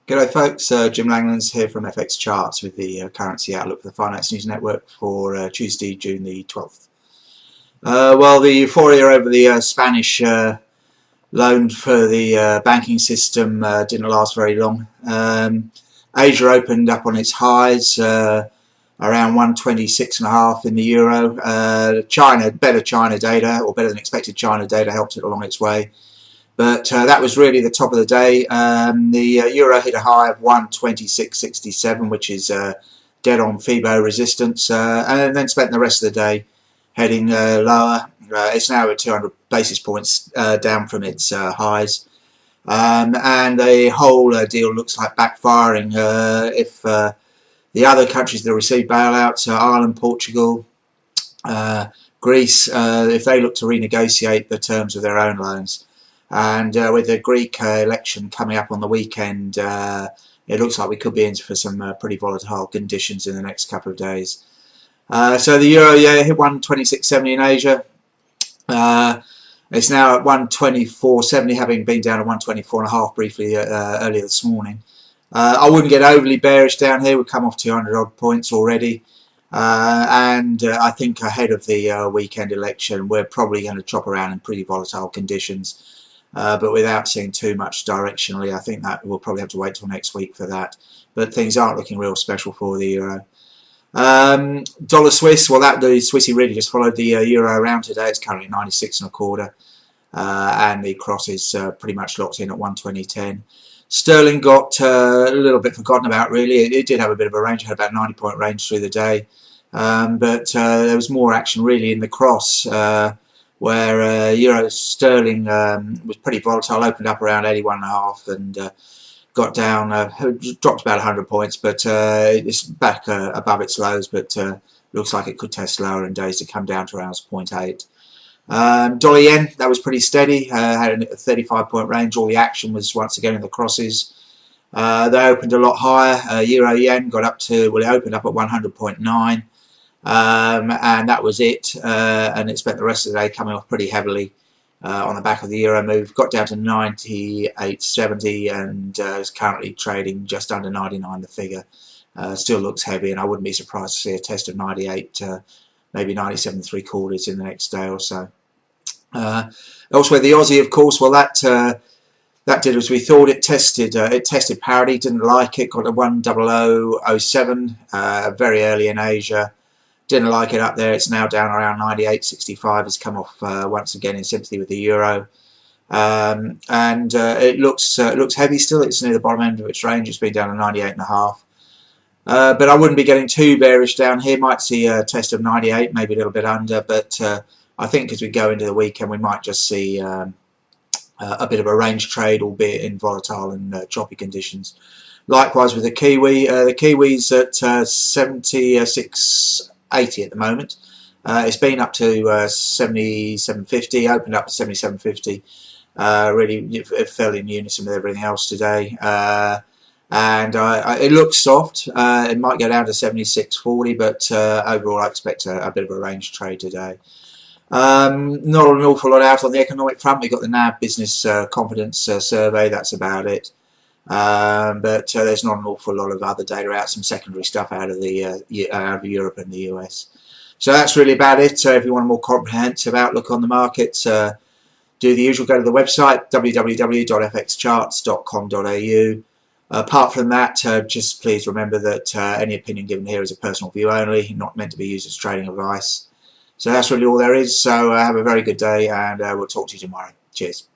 G'day folks, Jim Langlands here from FX Charts with the currency outlook for the Finance News Network for Tuesday, June the 12th. Well, the euphoria over the Spanish loan for the banking system didn't last very long. Asia opened up on its highs, around 126.5 in the euro. Better China data, or better than expected China data, helped it along its way. But that was really the top of the day. The euro hit a high of 126.67, which is dead on FIBO resistance, and then spent the rest of the day heading lower. It's now at 200 basis points down from its highs. And the whole deal looks like backfiring if the other countries that received bailouts, Ireland, Portugal, Greece, if they look to renegotiate the terms of their own loans. And with the Greek election coming up on the weekend, it looks like we could be in for some pretty volatile conditions in the next couple of days. So the euro, hit 126.70 in Asia. It's now at 124.70, having been down at 124.5 briefly earlier this morning. I wouldn't get overly bearish down here. We've come off 200 odd points already. And I think ahead of the weekend election, we're probably going to chop around in pretty volatile conditions. But without seeing too much directionally, I think that we'll probably have to wait till next week for that. But things aren't looking real special for the euro. Dollar Swiss, well, the Swissy really just followed the euro around today. It's currently 96.25, and the cross is pretty much locked in at 120.10. Sterling got a little bit forgotten about, really. It did have a bit of a range, had about 90-point range through the day, but there was more action really in the cross. Where euro sterling was pretty volatile, opened up around 81.5 and got down, dropped about 100 points, but it's back above its lows, but looks like it could test lower in days to come down to around 0.8. Dollar yen, that was pretty steady, had a 35-point range. All the action was once again in the crosses. They opened a lot higher. Euro yen got up to, well, it opened up at 100.9. And that was it, and it spent the rest of the day coming off pretty heavily on the back of the euro move. Got down to 98.70 and is currently trading just under 99, the figure. Still looks heavy, and I wouldn't be surprised to see a test of 98, maybe 97.75 in the next day or so. Elsewhere, the Aussie, of course, well, that did as we thought. It tested parity, didn't like it, got a 100.07 very early in Asia. Didn't like it up there. It's now down around 98.65. It's come off once again in sympathy with the euro, and it looks heavy still. It's near the bottom end of its range. It's been down to 98.5. But I wouldn't be getting too bearish down here. Might see a test of 98, maybe a little bit under. But I think as we go into the weekend, we might just see a bit of a range trade, albeit in volatile and choppy conditions. Likewise with the Kiwi's at 76.80 at the moment. It's been up to 77.50, opened up to 77.50. Really fell in unison with everything else today. And it looks soft. It might go down to 76.40, but overall I expect a bit of a range trade today. Not an awful lot out on the economic front. We've got the NAB business confidence survey. That's about it. But there's not an awful lot of other data out, some secondary stuff out of Europe and the US. So that's really about it. If you want a more comprehensive outlook on the markets, do the usual, go to the website www.fxcharts.com.au. Apart from that, just please remember that any opinion given here is a personal view only, not meant to be used as trading advice. So that's really all there is. So have a very good day, and we'll talk to you tomorrow. Cheers.